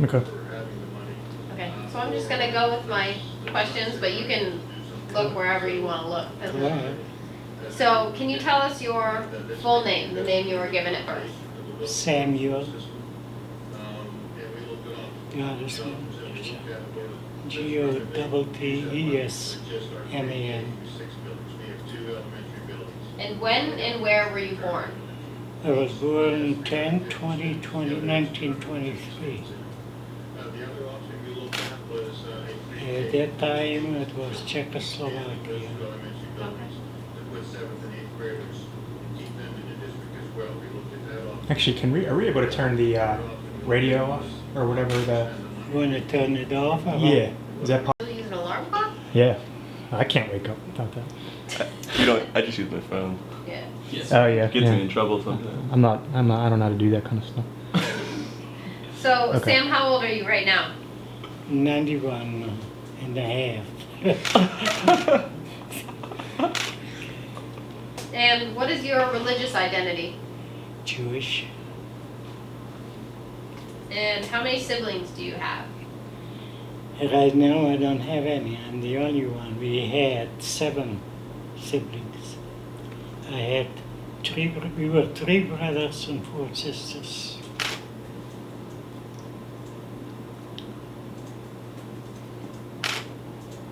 Okay. Okay, so I'm just gonna go with my questions, but you can look wherever you wanna look. Right. So, can you tell us your full name, the name you were given at birth? Samuel Gottesman. Gottesman. And when and where were you born? I was born 10/20/1923. At that time, it was Czechoslovakia. Actually, are we able to turn the radio off or whatever the? You want to turn it off? Yeah. Is that possible? Do you use an alarm clock? Yeah. I can't wake up without that. You don't. I just use my phone. Yeah. Oh yeah. Gets me in trouble sometimes. I'm not. I don't know how to do that kind of stuff. So, Okay. Sam, how old are you right now? 91 and a half. And what is your religious identity? Jewish. And how many siblings do you have? Right now, I don't have any. I'm the only one. We had 7 siblings. I had we were 3 brothers and 4 sisters.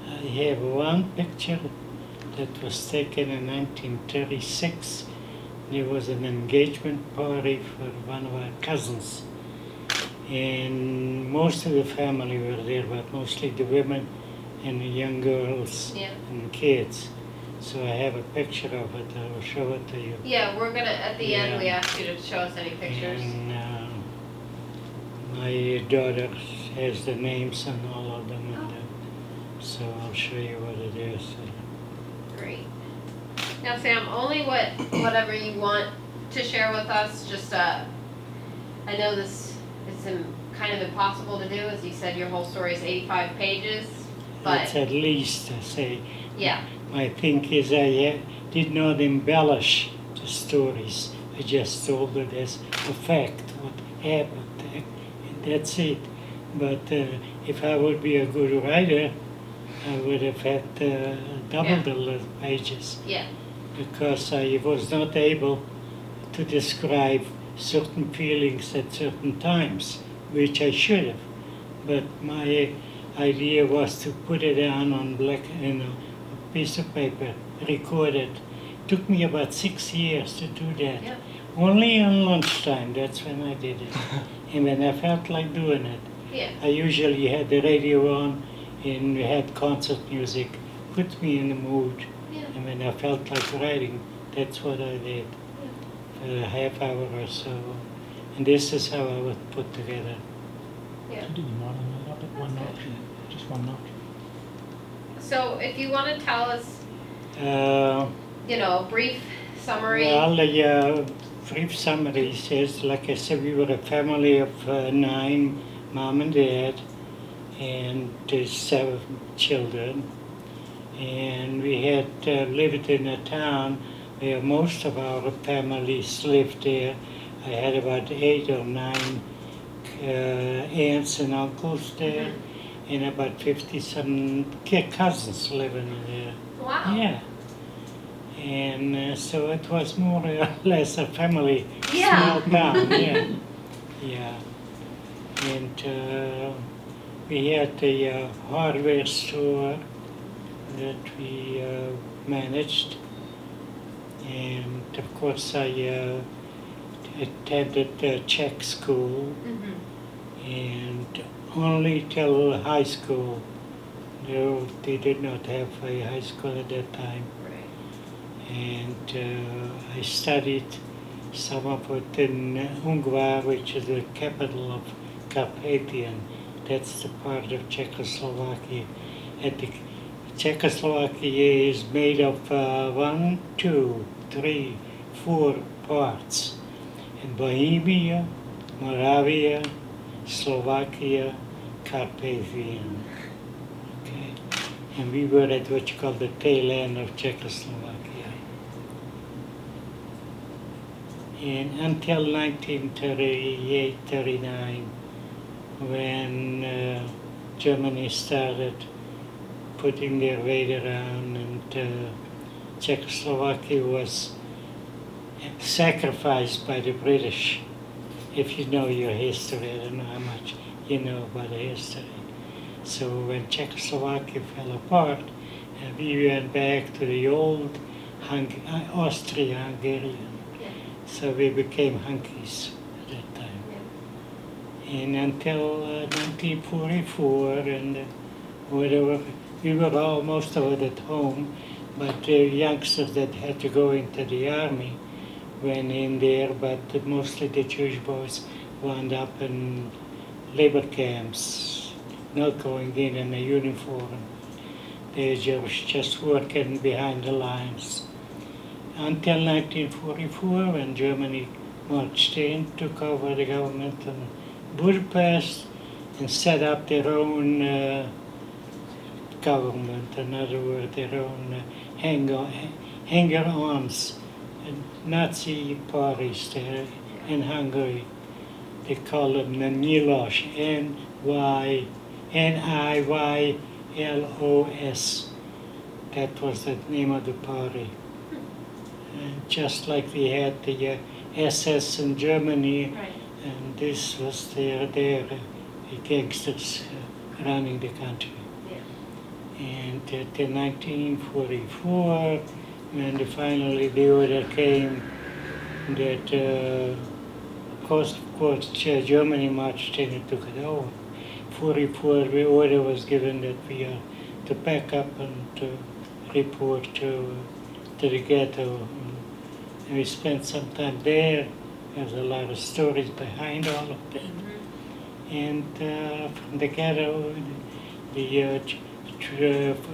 I have one picture that was taken in 1936. There was an engagement party for one of our cousins. And most of the family were there, but mostly the women and the young girls Yeah. and kids. So I have a picture of it. I will show it to you. Yeah, we're gonna, at the end, we Yeah. ask you to show us any pictures. And my daughter has the names and all of them, and so I'll show you what it is. Great. Now, Sam, only whatever you want to share with us. Just, I know this is kind of impossible to do. As you said, your whole story is 85 pages. But It's at least, I say. yeah, My thing is I did not embellish the stories. I just told it as a fact, what happened, and that's it. But if I would be a good writer, I would have had double the pages, yeah, because I was not able to describe certain feelings at certain times, which I should have. But my idea was to put it down on a piece of paper, record it. Took me about 6 years to do that. yeah, Only on lunchtime, that's when I did it. And when I felt like doing it, yeah. I usually had the radio on and we had concert music, put me in the mood. Yeah. And when I felt like writing, that's what I did for a half hour or so. And this is how I would put together. Yeah. Did you model that up at one notch? Just one notch. So, if you want to tell us, Uh, a brief summary. Well, the brief summary says, like I said, we were a family of 9, mom and dad, and 7 children. And we had lived in a town where most of our families lived there. I had about 8 or 9 aunts and uncles there, and about 50-some cousins living there. Wow. Yeah. And so it was more or less a family, Yeah. small town, yeah. Yeah. And we had a hardware store that we managed. And of course I attended Czech school, Mhm. and only till high school. They did not have a high school at that time. Right. And I studied some of it in Ungvar, which is the capital of Carpathian. That's the part of Czechoslovakia. Czechoslovakia is made of 1, 2, 3, 4 parts. In Bohemia, Moravia, Slovakia, Carpathian. Okay. And we were at what you call the tail end of Czechoslovakia. And until 1938, 39, when Germany started putting their weight around, and Czechoslovakia was sacrificed by the British. If you know your history, I don't know how much you know about the history. So when Czechoslovakia fell apart, we went back to the old Austria-Hungarian. Yeah. So we became Hunkies at that time. Yeah. And until 1944, and whatever, we were all most of it at home, but the youngsters that had to go into the army went in there, but mostly the Jewish boys wound up in labor camps, not going in a uniform. They were just working behind the lines. Until 1944, when Germany marched in, took over the government in Budapest, and set up their own government, in other words, their own hanger-ons, Nazi parties there in Hungary. They call them the Nyilos, Niylos. That was the name of the party. And just like we had the SS in Germany, Right. and this was their gangsters running the country. Yeah. And till 1944, when finally the order came that, of course, Germany marched in and took it over. 44, the order was given that we are to pack up and to report to the ghetto. And we spent some time there. There's a lot of stories behind all of that. Mm-hmm. And from the ghetto,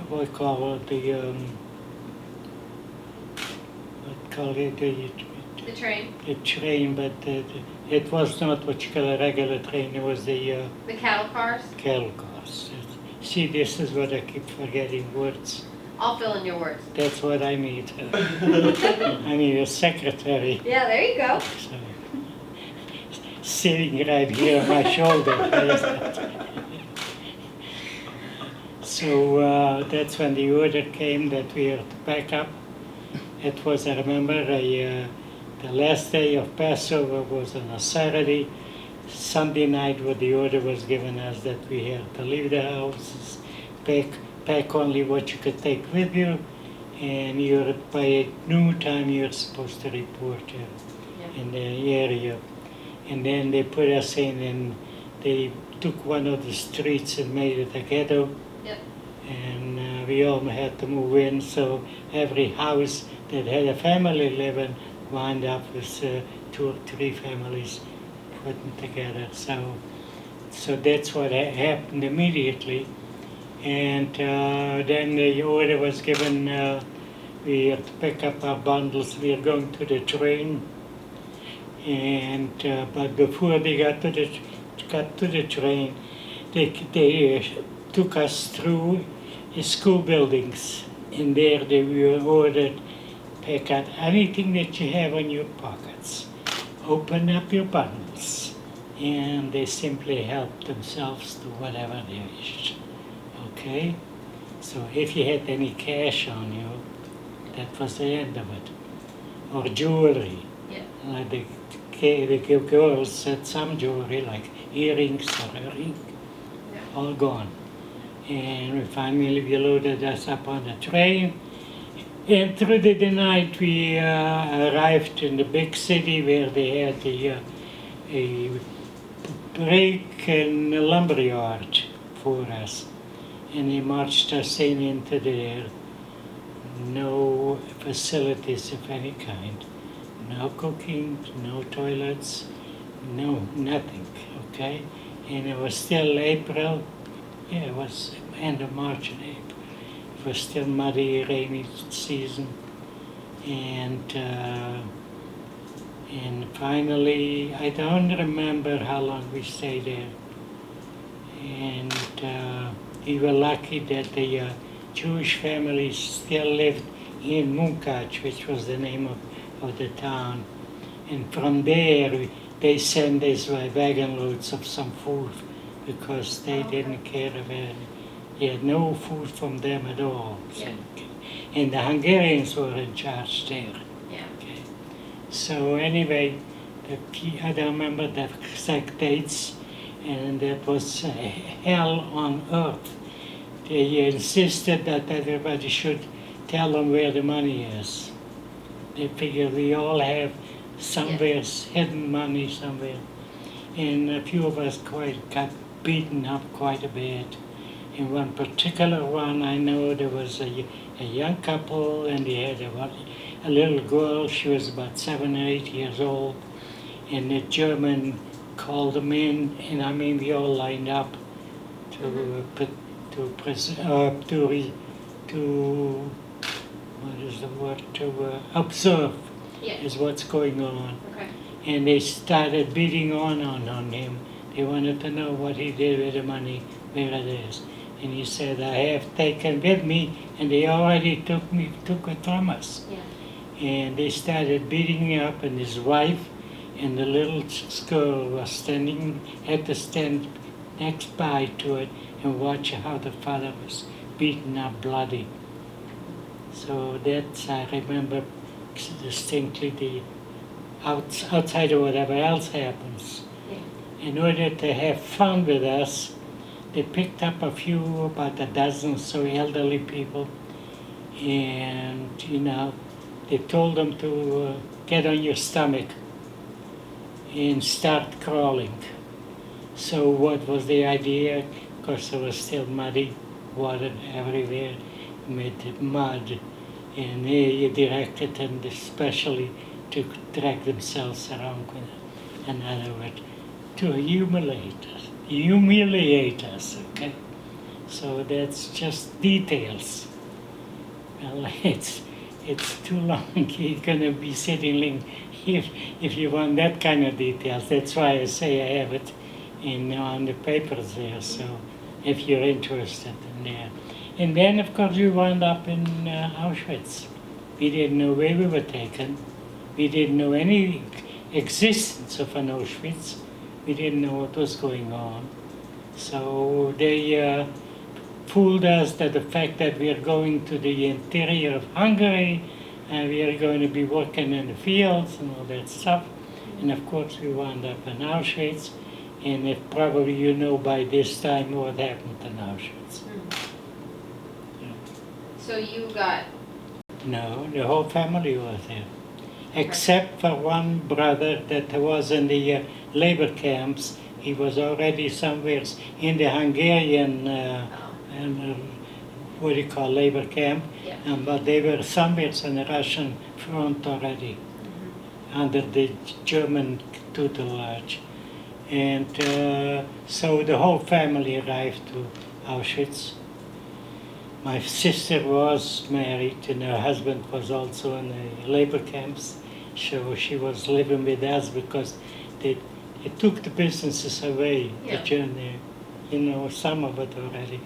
what we call it, The train. the train, but it was not what you call a regular train, it was the The cattle cars. cattle cars. See, this is what I keep forgetting words. I'll fill in your words. That's what I need. I need a secretary. Yeah, there you go. So, sitting right here on my shoulder. So that's when the order came that we had to pack up. It was, I remember, the last day of Passover was on a Saturday. Sunday night, where the order was given us that we had to leave the houses, pack only what you could take with you, and by noon time you're supposed to report in the area. And then they put us in, and they took one of the streets and made it a ghetto. Yep. And we all had to move in, so every house that had a family living wound up with 2 or 3 families putting together. So that's what happened immediately. And then the order was given, we had to pick up our bundles. We are going to the train. And but before they got to the train, they took us through school buildings. And there they were ordered, pick out anything that you have in your pockets, open up your bundles, and they simply helped themselves to whatever they wished. Okay? So if you had any cash on you, that was the end of it. Or jewelry. Yeah. Like the girls had some jewelry, like earrings or a ring, Yeah. all gone. And finally we loaded us up on the train. And through the night we arrived in the big city where they had a break and a lumberyard for us. And they marched us into there. No facilities of any kind. No cooking, no toilets, no nothing, okay? And it was still April. Yeah, it was end of March and April. It was still muddy, rainy season. And finally, I don't remember how long we stayed there. And we were lucky that the Jewish families still lived in Munkac, which was the name of the town. And from there, they sent us wagon loads of some food because they didn't care about it. They had no food from them at all. So, Yeah. and the Hungarians were in charge there. Yeah. Okay. So anyway, I don't remember the exact dates, and that was hell on earth. They insisted that everybody should tell them where the money is. They figure we all have somewhere hidden money somewhere. And a few of us got beaten up quite a bit. In one particular one, I know there was a young couple, and they had a little girl. She was about 7 or 8 years old, and the German called them in, and I mean we all lined up to what is the word, to observe Yeah. is what's going on. Okay. And they started beating on him. They wanted to know what he did with the money, where it is. And he said, I have taken with me, and they already took it from us. Yeah. And they started beating me up, and his wife and the little girl was had to stand next by to it and watch how the father was beaten up bloody. So that I remember distinctly, the outside of whatever else happens. Yeah. In order to have fun with us, they picked up about a dozen or so elderly people, and they told them to get on your stomach and start crawling. So what was the idea? Of course, there was still muddy water everywhere, with mud, and they directed them especially to drag themselves around with it. In other words, to humiliate us, okay? So that's just details. Well, it's too long. You're gonna be sitting if you want that kind of details. That's why I say I have it on the papers there. So if you're interested in that. And then, of course, we wound up in Auschwitz. We didn't know where we were taken. We didn't know any existence of an Auschwitz. We didn't know what was going on. So they fooled us that the fact that we are going to the interior of Hungary and we are going to be working in the fields and all that stuff. And of course, we wound up in Auschwitz. And if probably you know by this time what happened in Auschwitz. So you got. No, the whole family was there, except for one brother that was in the labor camps. He was already somewhere in the Hungarian, what do you call, labor camp, Yeah. but they were somewhere on the Russian front already, under the German tutelage. And so the whole family arrived to Auschwitz. My sister was married, and her husband was also in the labor camps. So she was living with us because they took the businesses away, Yeah. the journey, some of it already.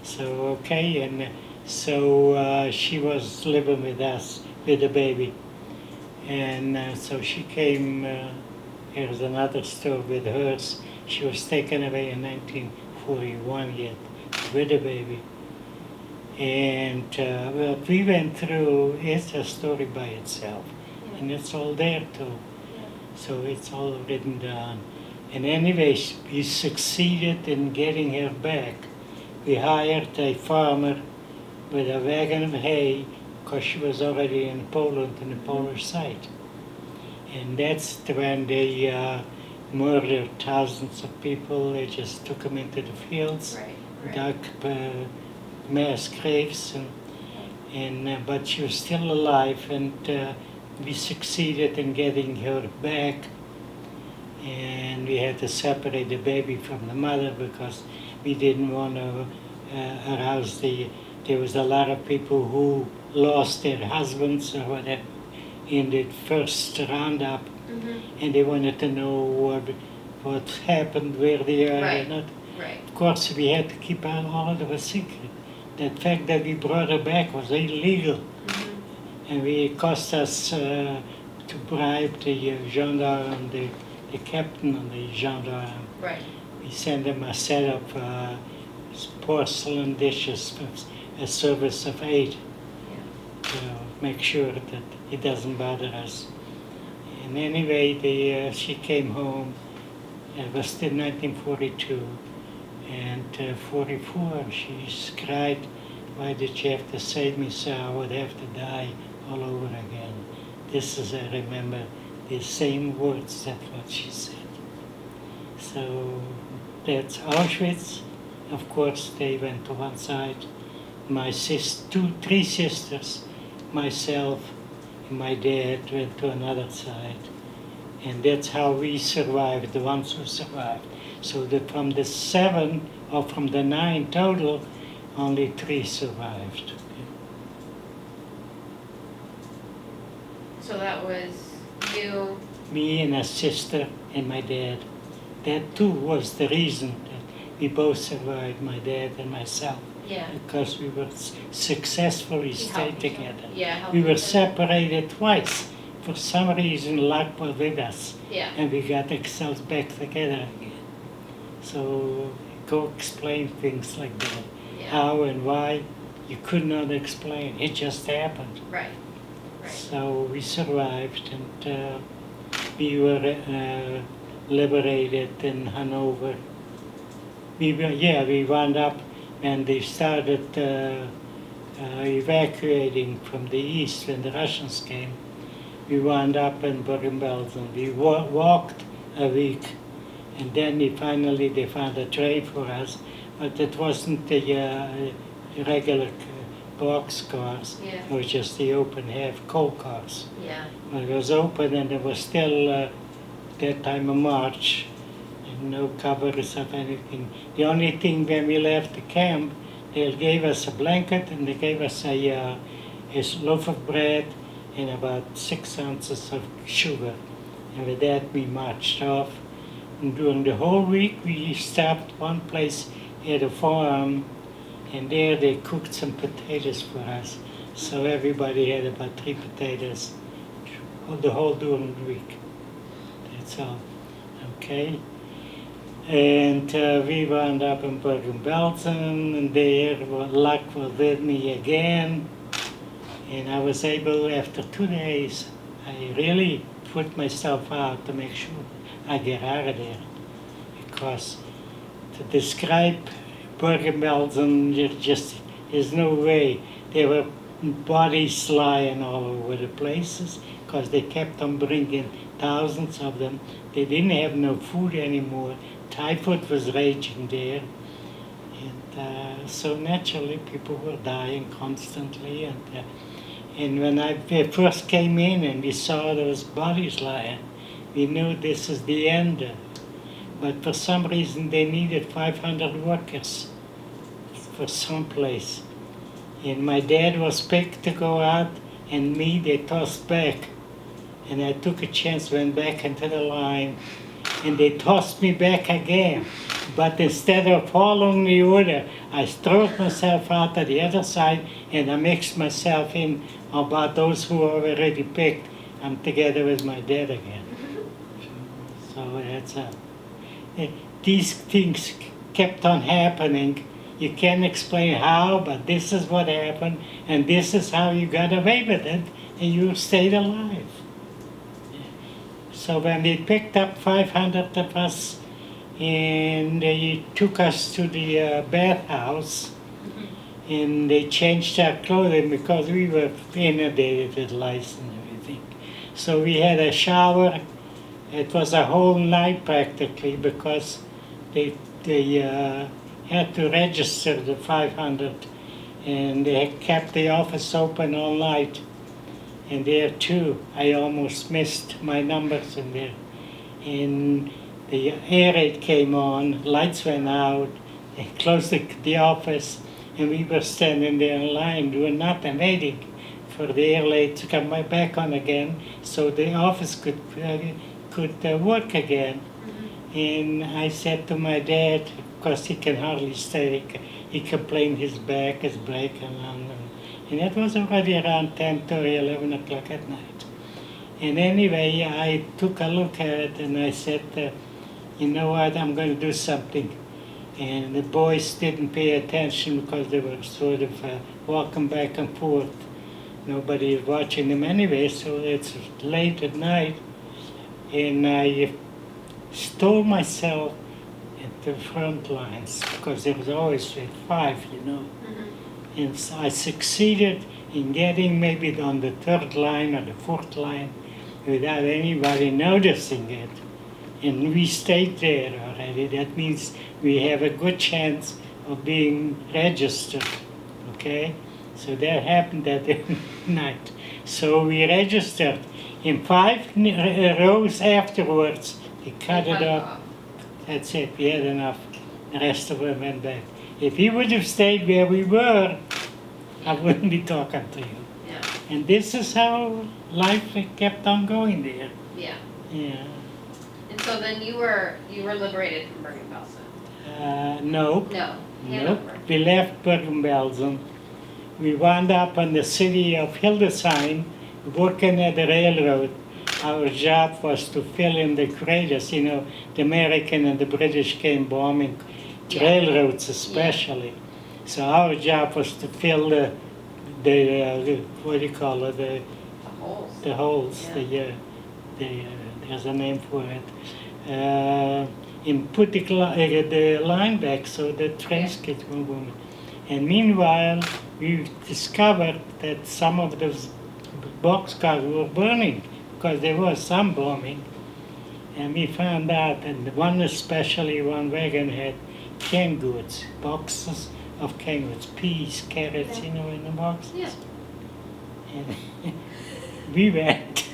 So, okay, and so she was living with us, with the baby. And so she came, here's another story with hers. She was taken away in 1941 yet, with the baby. And what we went through is a story by itself, and it's all there too. So it's all written down. And anyway, we succeeded in getting her back. We hired a farmer with a wagon of hay, because she was already in Poland, in the Polish side. And that's when they murdered thousands of people. They just took them into the fields, Right. dug mass graves, but she was still alive, and we succeeded in getting her back. And we had to separate the baby from the mother because we didn't want to arouse there was a lot of people who lost their husbands or whatever in the first roundup, and they wanted to know what happened, where they are, Right. not. Right. Of course, we had to keep all of it secret. The fact that we brought her back was illegal, and it cost us to bribe the gendarme, the captain of the gendarme. Right. We send him a set of porcelain dishes for a service of 8 to make sure that he doesn't bother us. And anyway, she came home. It was still 1942, and 44. She cried, "Why did you have to save me, so I would have to die all over again?" This is, I remember, the same words. That's what she said. So that's Auschwitz. Of course, they went to one side. My three sisters, myself, and my dad went to another side. And that's how we survived, the ones who survived. So from the 7, or from the 9 total, only 3 survived. So that was you. Me and a sister and my dad. That too was the reason that we both survived, my dad and myself. Yeah. Because we were successfully You stayed helped each other. together. Yeah. helped We were each other. separated twice. For some reason, luck was with us, Yeah. and we got ourselves back together again. So go explain things like that. Yeah. How and why, you could not explain. It just happened. Right. Right. So we survived, and we were liberated in Hanover. We wound up, and they started evacuating from the east when the Russians came. We wound up in Bergen-Belsen. We walked a week, and then they found a train for us, but it wasn't the regular box cars. Yeah. It was just the open half coal cars. Yeah. But it was open, and it was still that time of March, and no covers of anything. The only thing when we left the camp, they gave us a blanket, and they gave us a loaf of bread and about 6 ounces of sugar. And with that, we marched off. And during the whole week, we stopped one place at a farm, and there they cooked some potatoes for us. So everybody had about 3 potatoes the whole during the week. That's all. Okay? And we wound up in Bergen-Belsen, and there luck was with me again. And I was able, after 2 days, I really put myself out to make sure I get out of there. Because to describe Bergen-Belsen, just there's no way. There were bodies lying all over the places, because they kept on bringing thousands of them. They didn't have no food anymore. Typhoid was raging there. And so naturally people were dying constantly. And when I first came in and we saw those bodies lying, we knew this is the end. But for some reason they needed 500 workers for some place. And my dad was picked to go out, and me they tossed back. And I took a chance, went back into the line, and they tossed me back again. But instead of following the order, I threw myself out to the other side, and I mixed myself in about those who were already picked. I'm together with my dad again. So that's these things kept on happening. You can't explain how, but this is what happened, and this is how you got away with it, and you stayed alive. So when they picked up 500 of us, and they took us to the bathhouse, and they changed our clothing because we were inundated with lice and everything. So we had a shower. It was a whole night practically, because they had to register the 500, and they kept the office open all night. And there too, I almost missed my numbers in there. And the air raid came on, lights went out, they closed the office, and we were standing there in line doing nothing, waiting for the air raid to come back on again, so the office could work again. And I said to my dad, because he can hardly stay, he complained his back is breaking, and it was already around 10:30, 11 o'clock at night. And anyway, I took a look at it and I said, you know what, I'm going to do something. And the boys didn't pay attention because they were sort of walking back and forth. Nobody is watching them anyway, so it's late at night. And I stole myself at the front lines because there was always at 5, you know. Mm-hmm. And so I succeeded in getting maybe on the 3rd line or the 4th line without anybody noticing it. And we stayed there already. That means we have a good chance of being registered, okay? So that happened that night. So we registered. In 5 rows afterwards, they cut it off. That's it, we had enough. The rest of them went back. If he would have stayed where we were, I wouldn't be talking to you. Yeah. And this is how life kept on going there. Yeah. Yeah. And so then you were liberated from Bergen-Belsen. No. No. Nope. Hanover. We left Bergen-Belsen. We wound up in the city of Hildesheim, working at the railroad. Our job was to fill in the craters. You know, the American and the British came bombing Yeah. railroads especially. So our job was to fill the what do you call it, The holes. the holes, Yeah. there's a name for it, and put the line back so the trains get moving. And meanwhile, we discovered that some of those boxcars were burning because there was some bombing. And we found out that one wagon had canned goods, boxes of canned goods, peas, carrots, you know, in the boxes. Yeah. And we went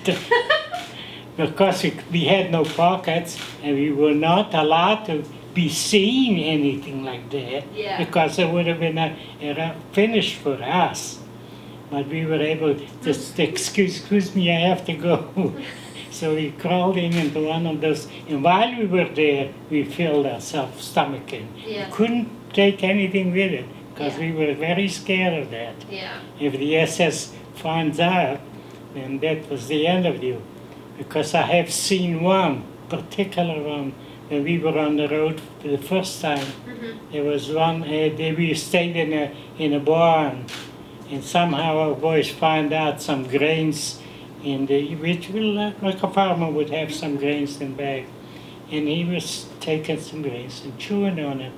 because we had no pockets and we were not allowed to be seeing anything like that Yeah. because it would have been a finish for us. But we were able to just excuse me, I have to go. So we crawled into one of those, and while we were there, we filled ourselves stomach in. Yeah. Couldn't take anything with it because Yeah. we were very scared of that. Yeah. If the SS finds out, then that was the end of you. Because I have seen one particular one when we were on the road for the first time. Mm-hmm. There was one, we stayed in a barn, and somehow our boys found out some grains which will, like a farmer would have some grains in bag. And he was taking some grains and chewing on it.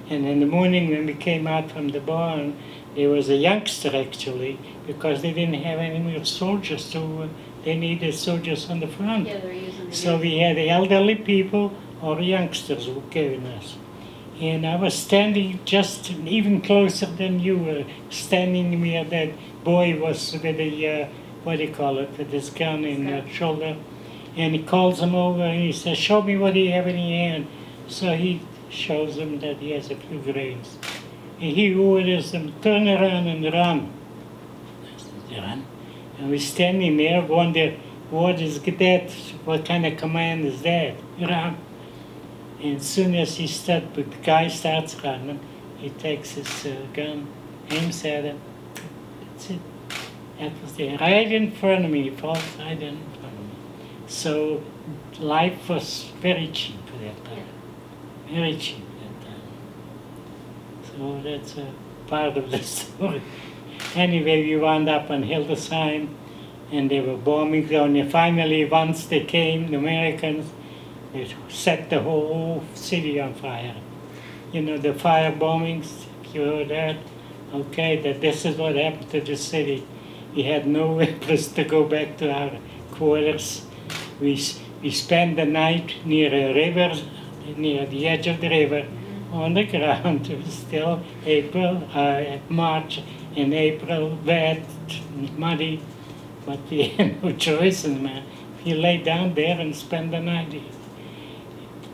And in the morning when we came out from the barn, there was a youngster actually, because they didn't have any more soldiers, so they needed soldiers on the front. Yeah, they're using the So we had elderly people or youngsters who came with us. And I was standing just even closer than you were, standing where that boy was with the, what do you call it, with his gun in the shoulder. And he calls him over and he says, show me what you have in your hand. So he shows him that he has a few grains. And he orders them, turn around and run. They run. And we're standing there, wonder, what is that? What kind of command is that? Run. And as soon as the guy starts running, he takes his gun, aims at him. That's it. That was there, right in front of me, falls right in front of me. So life was very cheap at that time. Very cheap at that time. So that's a part of the story. Anyway, we wound up on Hildesheim, and they were bombing down. And finally, once they came, the Americans, they set the whole city on fire. You know, the fire bombings, if you heard that, okay, that this is what happened to the city. We had no place to go back to our quarters. We spent the night near a river, near the edge of the river, on the ground. It was still March and April, wet, muddy, but we had no choice in the matter. We lay down there and spent the night. The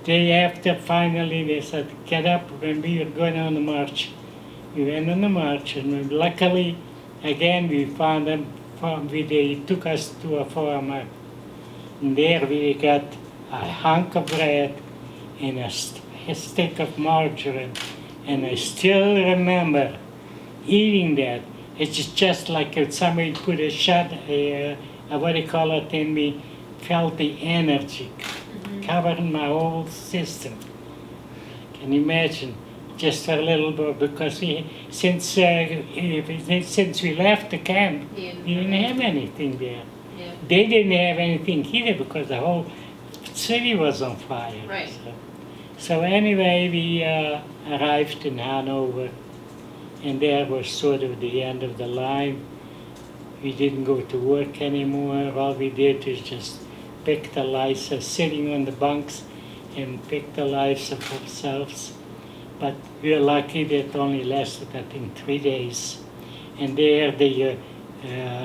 day after, finally, they said, get up when we were going on the march. We went on the march, and luckily, again, we found them, they took us to a farmer. And there we got a hunk of bread and a stick of margarine. And I still remember eating that. It's just like if somebody put a and we felt the energy covering my whole system. Can you imagine? Just a little bit, because since we left the camp, we didn't have anything there. Yeah. They didn't have anything either because the whole city was on fire. Right. So anyway, we arrived in Hanover, and there was sort of the end of the line. We didn't go to work anymore. All we did is just pick the lives of sitting on the bunks and pick the lives of ourselves. But we were lucky that it only lasted, I think, 3 days. And there the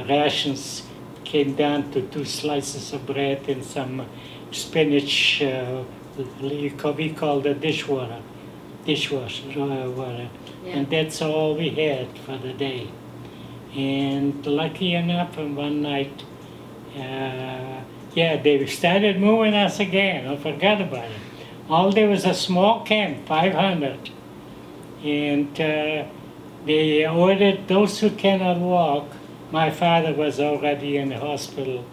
rations came down to 2 slices of bread and some spinach, we call the dishwater water. Yeah. And that's all we had for the day. And lucky enough, on one night, they started moving us again. I forgot about it. All there was a small camp, 500. And they ordered those who cannot walk. My father was already in the hospital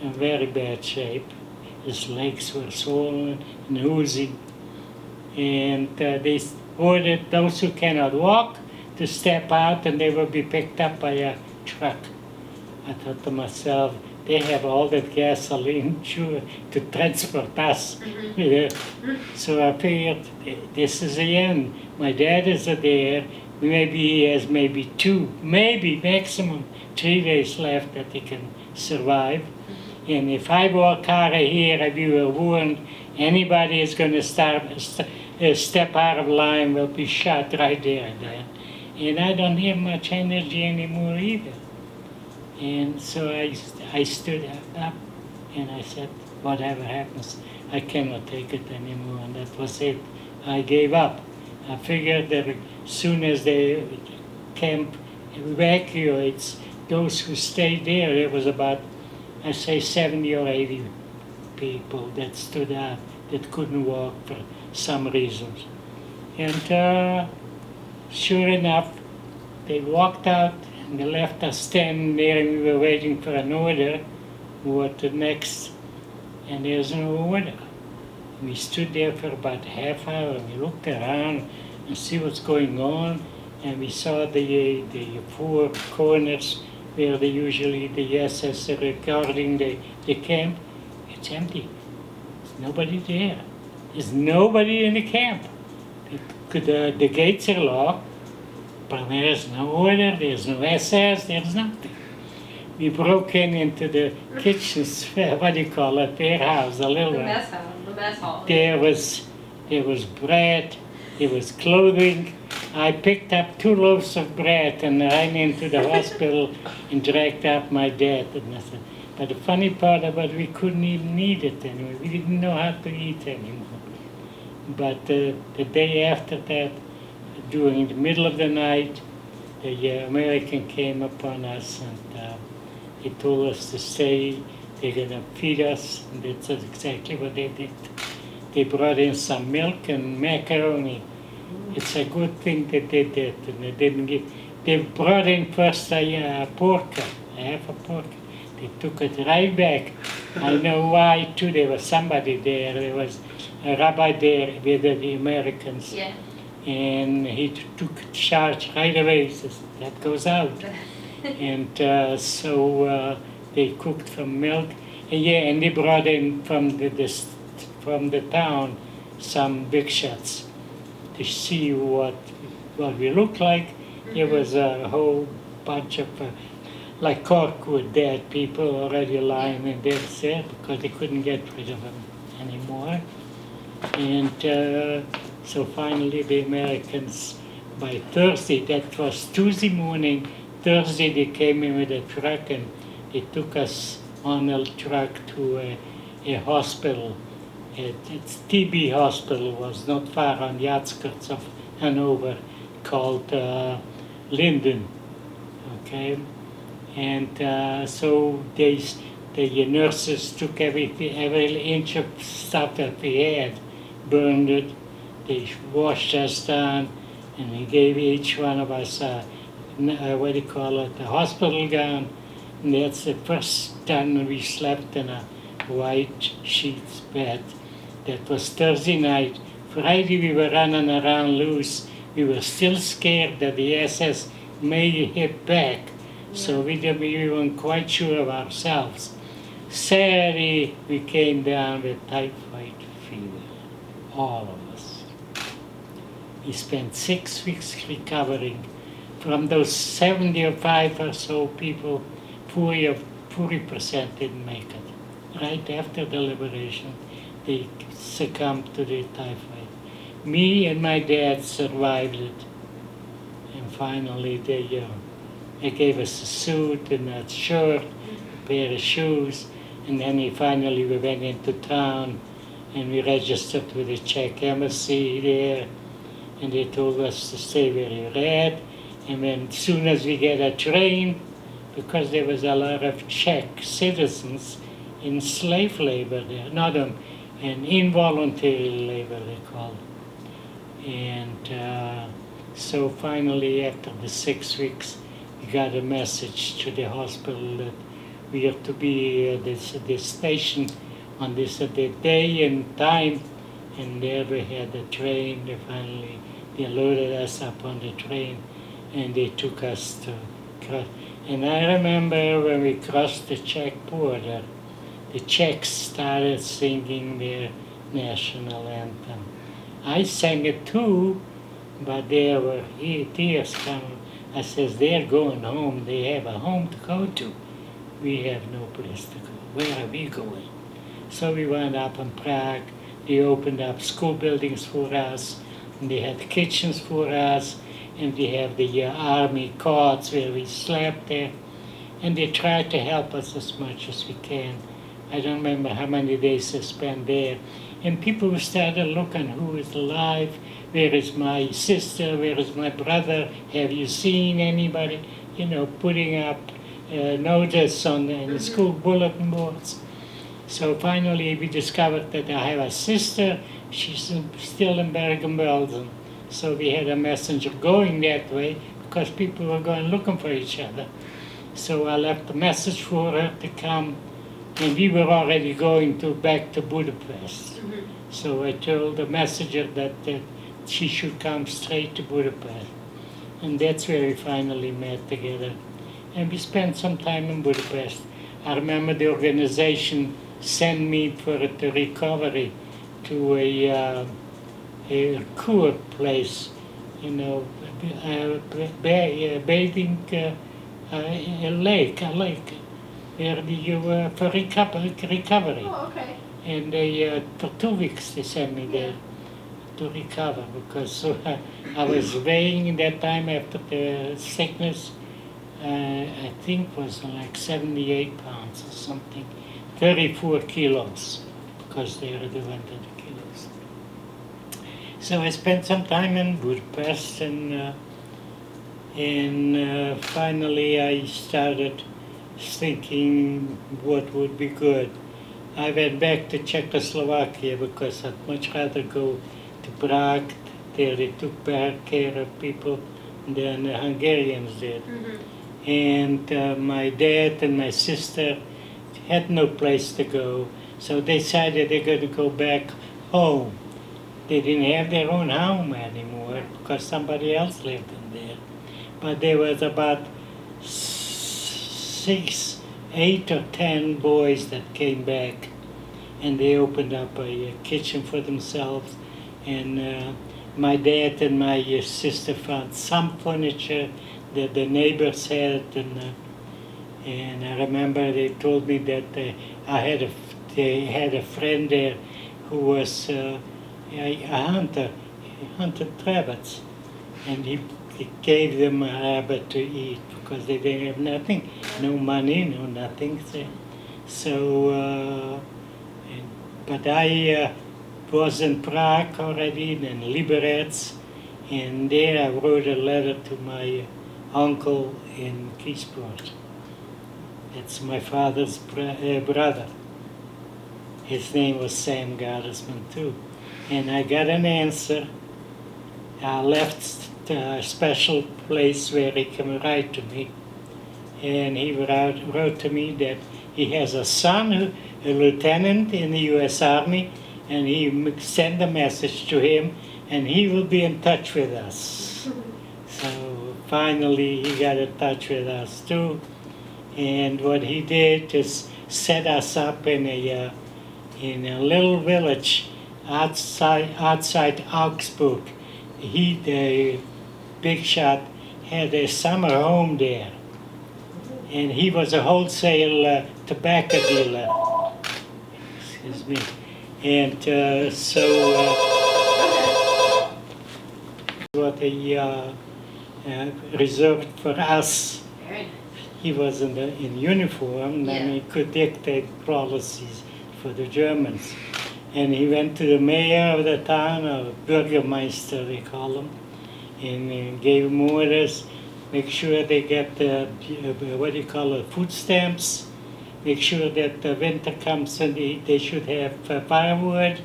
in very bad shape. His legs were swollen and oozing. And they ordered those who cannot walk to step out, and they will be picked up by a truck. I thought to myself, they have all that gasoline to transport us. So I figured, this is the end. My dad is there. Maybe he has maybe 2, maybe maximum 3 days left that he can survive. And if I walk out of here, if you were warned, anybody is going to step out of line will be shot right there and then. And I don't have much energy anymore either. And so I stood up and I said, whatever happens, I cannot take it anymore. And that was it. I gave up. I figured that as soon as the camp evacuates, those who stayed there was about, I say, 70 or 80 people that stood out that couldn't walk for some reasons. And sure enough, they walked out and they left us standing there, and we were waiting for an order. What the next? And there's no order. We stood there for about a half hour, and we looked around and see what's going on, and we saw the 4 corners where the SS are guarding the camp. It's empty. There's nobody there. There's nobody in the camp. The gates are locked, but there's no order, there's no SS, there's nothing. We broke into the kitchens, what do you call it, warehouse, a little The one. mess hall. There was bread, there was clothing. I picked up 2 loaves of bread and ran into the hospital and dragged up my dad. And I said, but the funny part about it, we couldn't even eat it anymore. We didn't know how to eat anymore. But the day after that, during the middle of the night, the American came upon us, and he told us to stay. They're going to feed us, and that's exactly what they did. They brought in some milk and macaroni. It's a good thing that they did, and they didn't give. They brought in first a pork, half a pork. They took it right back. I know why too. There was somebody there. There was a rabbi there with the Americans. Yeah. And he took charge right away. He says, that goes out. And so they cooked some milk. And they brought in from the town some big shots to see what we look like. There was a whole bunch of like Corkwood dead people already lying in their cell because they couldn't get rid of them anymore. And so finally the Americans, by Thursday, that was Tuesday morning, Thursday they came in with a truck and they took us on a truck to a hospital. It's TB hospital, was not far on the outskirts of Hanover, called Linden. Okay, and so the nurses took every inch of stuff that we had, burned it. They washed us down, and they gave each one of us a hospital gown And that's the first time we slept in a white sheets bed. That was Thursday night. Friday we were running around loose. We were still scared that the SS may hit back. So we weren't quite sure of ourselves. Saturday we came down with typhoid fever, all of us. We spent 6 weeks recovering. From those 75 or so people, 40% didn't make it. Right after the liberation, they succumbed to the typhoid. Me and my dad survived it. And finally they gave us a suit and a shirt, a pair of shoes, and then we went into town and we registered with the Czech embassy there, and they told us to stay where we read. And then as soon as we get a train, because there was a lot of Czech citizens in slave labor there, not in involuntary labor they called it. And so finally, after the 6 weeks, we got a message to the hospital that we have to be at this station on this the day and time. And there we had the train. They loaded us up on the train, and they took us to cross. And I remember when we crossed the Czech border, the Czechs started singing their national anthem. I sang it too, but there were tears coming. I says, they're going home. They have a home to go to. We have no place to go. Where are we going? So we went up in Prague. They opened up school buildings for us, and they had kitchens for us, and they have the army cots where we slept there. And they tried to help us as much as we can. I don't remember how many days I spent there. And people started looking, who is alive? Where is my sister? Where is my brother? Have you seen anybody? Putting up notice on the school bulletin boards. So finally we discovered that I have a sister. She's still in Bergen-Belsen. So we had a messenger going that way because people were going looking for each other. So I left a message for her to come, and we were already going back to Budapest. Mm-hmm. So I told the messenger that she should come straight to Budapest. And that's where we finally met together. And we spent some time in Budapest. I remember the organization sent me for the recovery to a Kur place, bathing a lake, where you were for recovery. Oh, okay. And they, for 2 weeks they sent me there to recover, because I was weighing that time after the sickness, I think was like 78 pounds or something, 34 kilos, because they already went to the kilos. So I spent some time in Budapest, and finally I started thinking what would be good. I went back to Czechoslovakia because I'd much rather go to Prague. There they took better care of people than the Hungarians did. Mm-hmm. And my dad and my sister had no place to go, so they decided they're going to go back home. They didn't have their own home anymore because somebody else lived in there. But there was about 6, 8 or 10 boys that came back, and they opened up a kitchen for themselves. And my dad and my sister found some furniture that the neighbors had, and I remember they told me that they had a friend there who was a hunter. He hunted rabbits, and he gave them a rabbit to eat because they didn't have nothing, no money, no nothing. So, but I was in Prague already, in Liberec, and there I wrote a letter to my uncle in Kiesport. That's my father's brother. His name was SamGottesman too. And I got an answer. I left a special place where he can write to me. and he wrote to me that he has a son, a lieutenant in the U.S. Army, and he sent a message to him, and he will be in touch with us. So finally, he got in touch with us too, and what he did is set us up in a little village outside Augsburg. He, the big shot, had a summer home there, and he was a wholesale tobacco dealer. Excuse me. And what he reserved for us. Very nice. He was in uniform, Yeah. and he could dictate policies for the Germans. And he went to the mayor of the town, or Bürgermeister they call him, and gave him orders, make sure they get the, what do you call it, food stamps, make sure that the winter comes and they should have firewood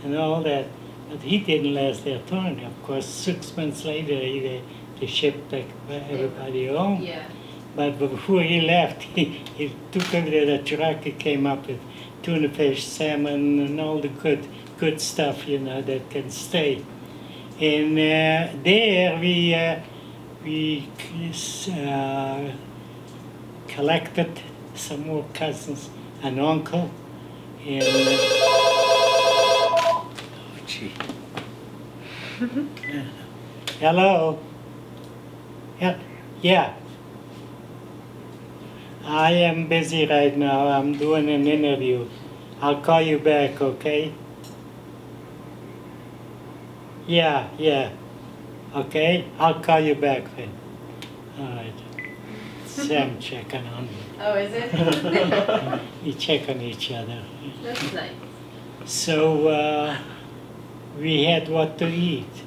and all that. But he didn't last their turn. Of course, 6 months later, they shipped back everybody home. Yeah. But before he left, he took over the truck. He came up with tuna fish, salmon, and all the good stuff, that can stay. And there we collected some more cousins, an uncle, and oh gee. Hello. Yeah. I am busy right now. I'm doing an interview. I'll call you back, okay? Yeah. Okay, I'll call you back then. All right. Sam checking on me. Oh, is it? We check on each other. That's nice. So we had what to eat.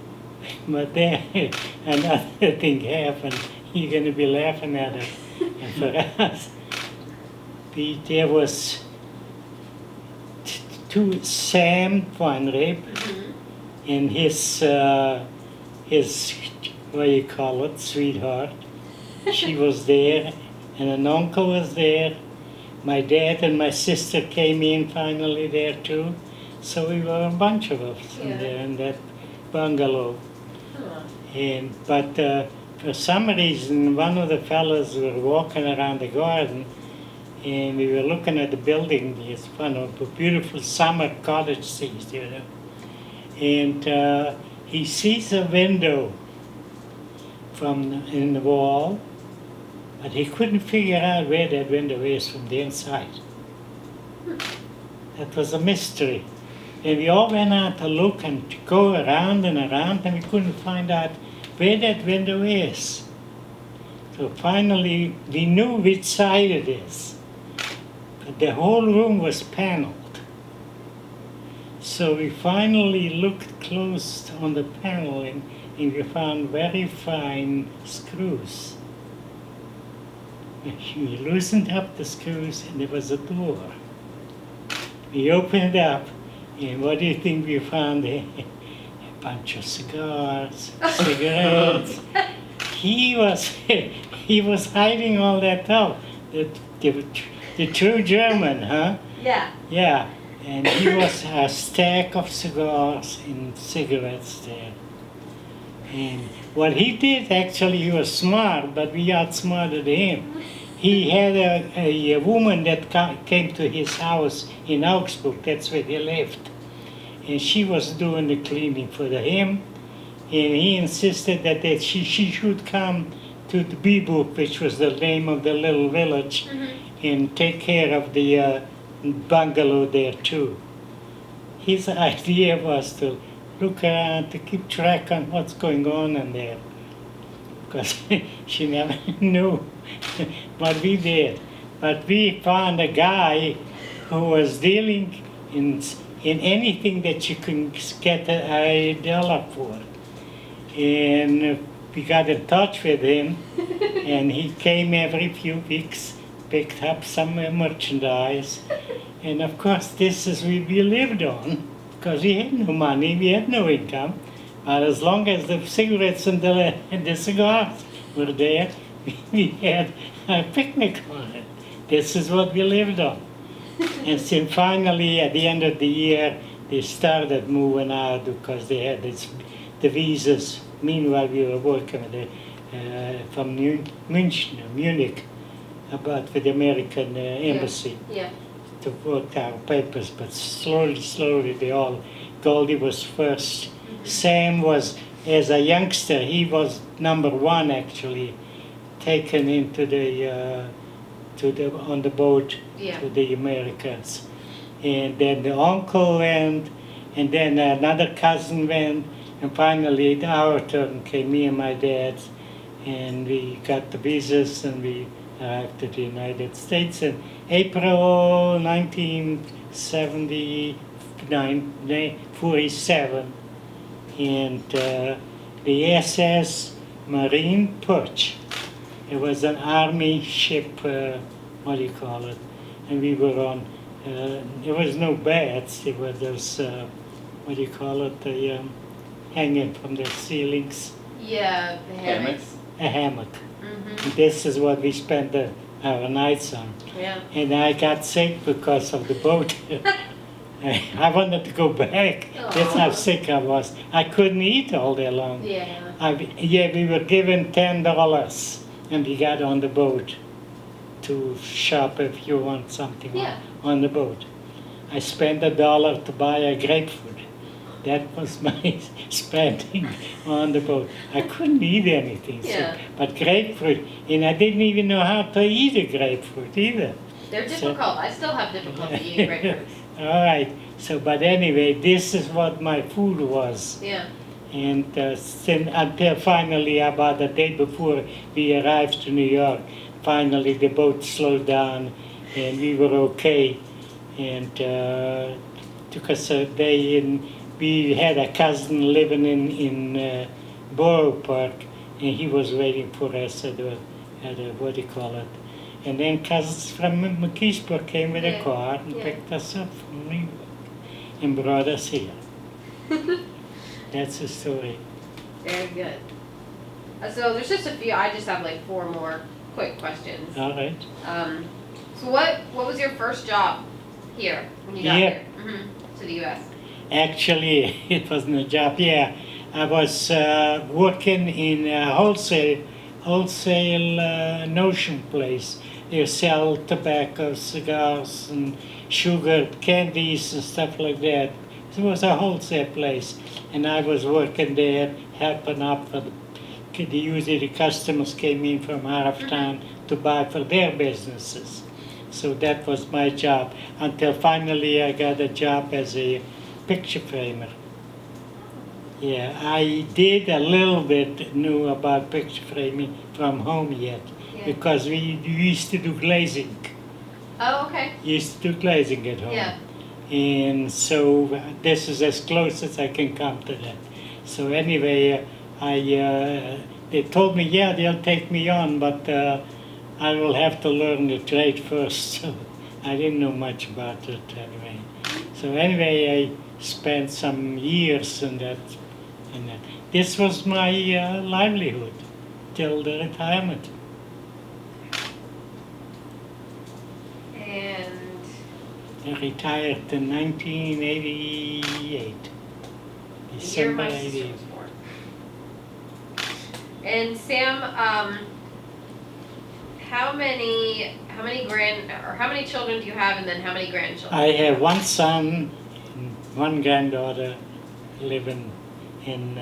But then another thing happened. You're going to be laughing at it. And for us, there was Sam Van Rip and his what do you call it, sweetheart. She was there, and an uncle was there. My dad and my sister came in finally there too. So we were a bunch of us in that bungalow. Huh. But for some reason, one of the fellows were walking around the garden, and we were looking at the building. It's one of the beautiful summer cottage things, And he sees a window in the wall, but he couldn't figure out where that window is from the inside. That was a mystery. And we all went out to look and to go around and around, and we couldn't find out where that window is. So finally, we knew which side it is. But the whole room was paneled. So we finally looked close on the paneling, and we found very fine screws. We loosened up the screws, and there was a door. We opened it up, and what do you think we found there? A bunch of cigars, cigarettes. He was hiding all that stuff. The true German, huh? Yeah. Yeah, and he was a stack of cigars and cigarettes there. And what he did, actually, he was smart, but we outsmarted him. He had a woman that came to his house in Augsburg, that's where he lived. And she was doing the cleaning for him. And he insisted that she should come to the Biburg, which was the name of the little village, and take care of the bungalow there too. His idea was to look around, to keep track on what's going on in there, because she never knew what we did. But we found a guy who was dealing in anything that you can get $1 for. And we got in touch with him, and he came every few weeks, picked up some merchandise. And of course, this is what we lived on, because we had no money, we had no income. But as long as the cigarettes and the cigars were there, we had a picnic on it. This is what we lived on. And then finally, at the end of the year, they started moving out because they had the visas. Meanwhile, we were working with from Munich, about with the American embassy Yeah. to work our papers. But slowly, they all. Goldie was first. Sam was, as a youngster, he was number one actually, taken into on the boat Yeah. to the Americans. And then the uncle went, and then another cousin went, and finally our turn came, me and my dad, and we got the visas and we arrived to the United States in April 47, and the SS Marine Perch. It was an army ship, what do you call it? And we were on, there was no beds, it was those, what do you call it, the hanging from the ceilings, Yeah, the hammocks. a hammock. Mm-hmm. And this is what we spent our nights on. Yeah. And I got sick because of the boat. I wanted to go back. That's how sick I was. I couldn't eat all day long. Yeah. We were given $10 and we got on the boat to shop if you want something Yeah. on the boat. I spent $1 to buy a grapefruit. That was my spending on the boat. I couldn't eat anything, Yeah. but grapefruit, and I didn't even know how to eat a grapefruit either. They're difficult. I still have difficulty eating grapefruits. All right. So, but anyway, this is what my food was. Yeah. And until finally, about a day before we arrived to New York, finally the boat slowed down and we were okay. And took us a day, and we had a cousin living in Borough Park, and he was waiting for us at a what do you call it? And then cousins from McKeesport came with a Yeah. car and Yeah. picked us up from New York and brought us here. That's the story. Very good. So there's just a few. I just have like 4 more quick questions. All right. So what was your first job here when you got Here? here? To the U.S. Actually, it wasn't a job. Yeah, I was working in a wholesale notion place. They sell tobacco, cigars, and sugar, candies, and stuff like that. It was a wholesale place, and I was working there, helping out for usually the customers came in from out of town to buy for their businesses. So that was my job until finally I got a job as a picture framer. Yeah, I did a little bit knew about picture framing from home yet, Yeah. because we used to do glazing. Oh, okay. Used to do glazing at home. Yeah. And so this is as close as I can come to that. So anyway, they told me, yeah, they'll take me on, but I will have to learn the trade first. So I didn't know much about it anyway. So anyway, I spent some years in that. This was my livelihood till the retirement. And I retired in 1988. the year December my sister 88. was born. And Sam, how many children do you have, and then how many grandchildren? I have one son and one granddaughter living in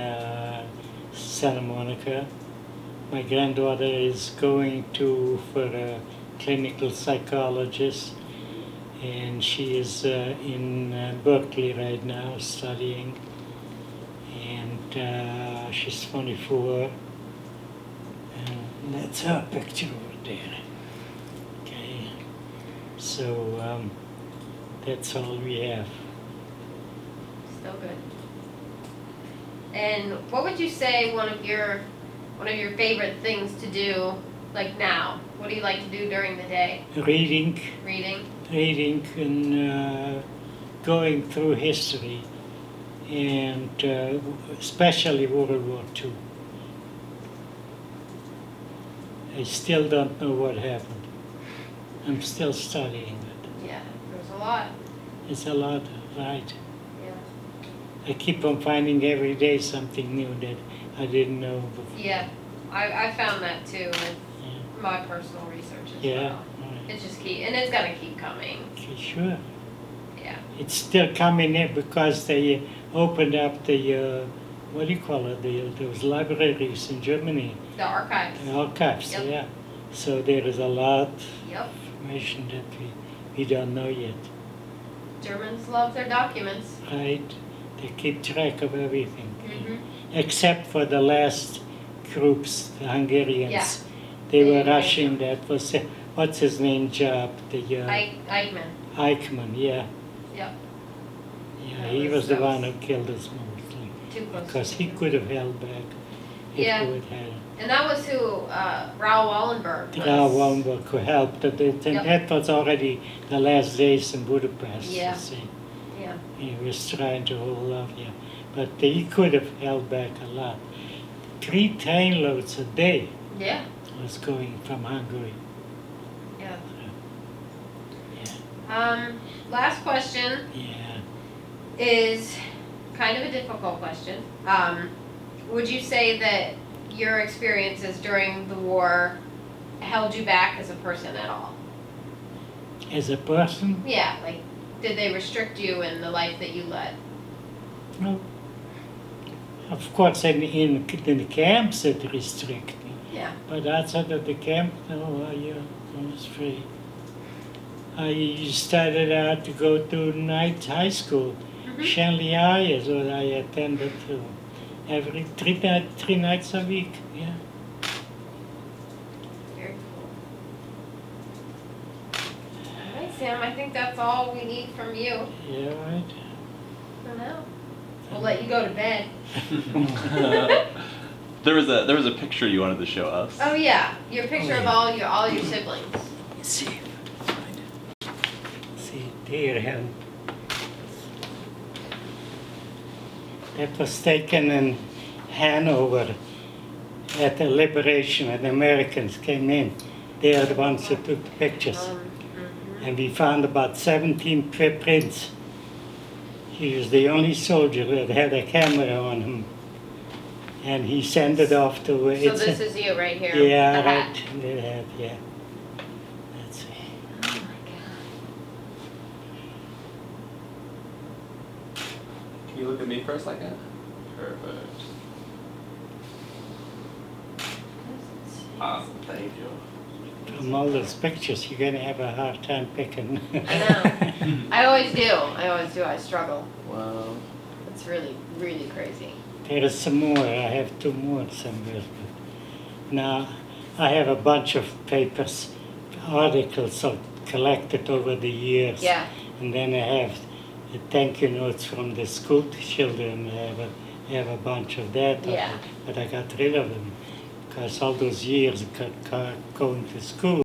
Santa Monica. My granddaughter is going for a clinical psychologist, and she is in Berkeley right now studying, and she's 24. And that's her picture over there. Okay, so that's all we have. Still good. And what would you say one of your favorite things to do, like now? What do you like to do during the day? Reading and going through history, and especially World War II. I still don't know what happened. I'm still studying it. Yeah, there's a lot. It's a lot, right? Yeah. I keep on finding every day something new that I didn't know before. Yeah, I found that too with Yeah, my personal research as yeah, well. It's just and it's gonna keep coming. okay, sure. Yeah. It's still coming in because they opened up the, what do you call it, those libraries in Germany, The archives. the archives, Yep. yeah. So there is a lot Yep. of information that we don't know yet, Germans love their documents. right? They keep track of everything. Mm-hmm. Except for the last groups, the Hungarians. Yeah. They were They- rushing that was, what's his name job? The Eichmann. Eichmann, yeah. Yep. Yeah, That he was- was the that one was- who killed us mostly. Too close. Because he could have held back if Yeah. he would have. And that was who Raoul Wallenberg was. Raoul Wallenberg who helped, and Yep. that was already the last days in Budapest. Yeah. You see. Yeah. He was trying to hold off, yeah. But he could have held back a lot. 3 train loads a day Yeah. was going from Hungary. Yeah. Yeah. Last question Yeah. is kind of a difficult question. Would you say that your experiences during the war held you back as a person at all? As a person, Yeah, like, did they restrict you in the life that you led? no. Of course, in the camps it restrict me. Yeah. But outside of the camp, no, I was free. I started out to go to night high school. Mhm. Shanley High is what I attended to. Every three nights a week, yeah. Very cool. All right, Sam, I think that's all we need from you Yeah, right. for now. We'll let you go to bed. There was a picture you wanted to show us. Oh yeah, your picture of yeah. all your siblings. Let's see. See, there, and that was taken in Hanover at the liberation, and the Americans came in. They are the ones who took the pictures. Mhm. And we found about 17 prints. He was the only soldier that had a camera on him. And he sent it off to... So this is you right here. Yeah, with the hat. right. The hat, yeah. Let's see. Oh my Can you look at me for a second? Perfect. God. Thank you. From all those pictures, you're going to have a hard time picking. I know. I always do. I struggle. Wow. It's really, really crazy. There is some more. I have 2 more somewhere. But now, I have a bunch of papers, articles collected over the years. Yeah. And then I have the thank you notes from the school children. I have a bunch of that. Yeah. But I got rid of them because all those years going to school.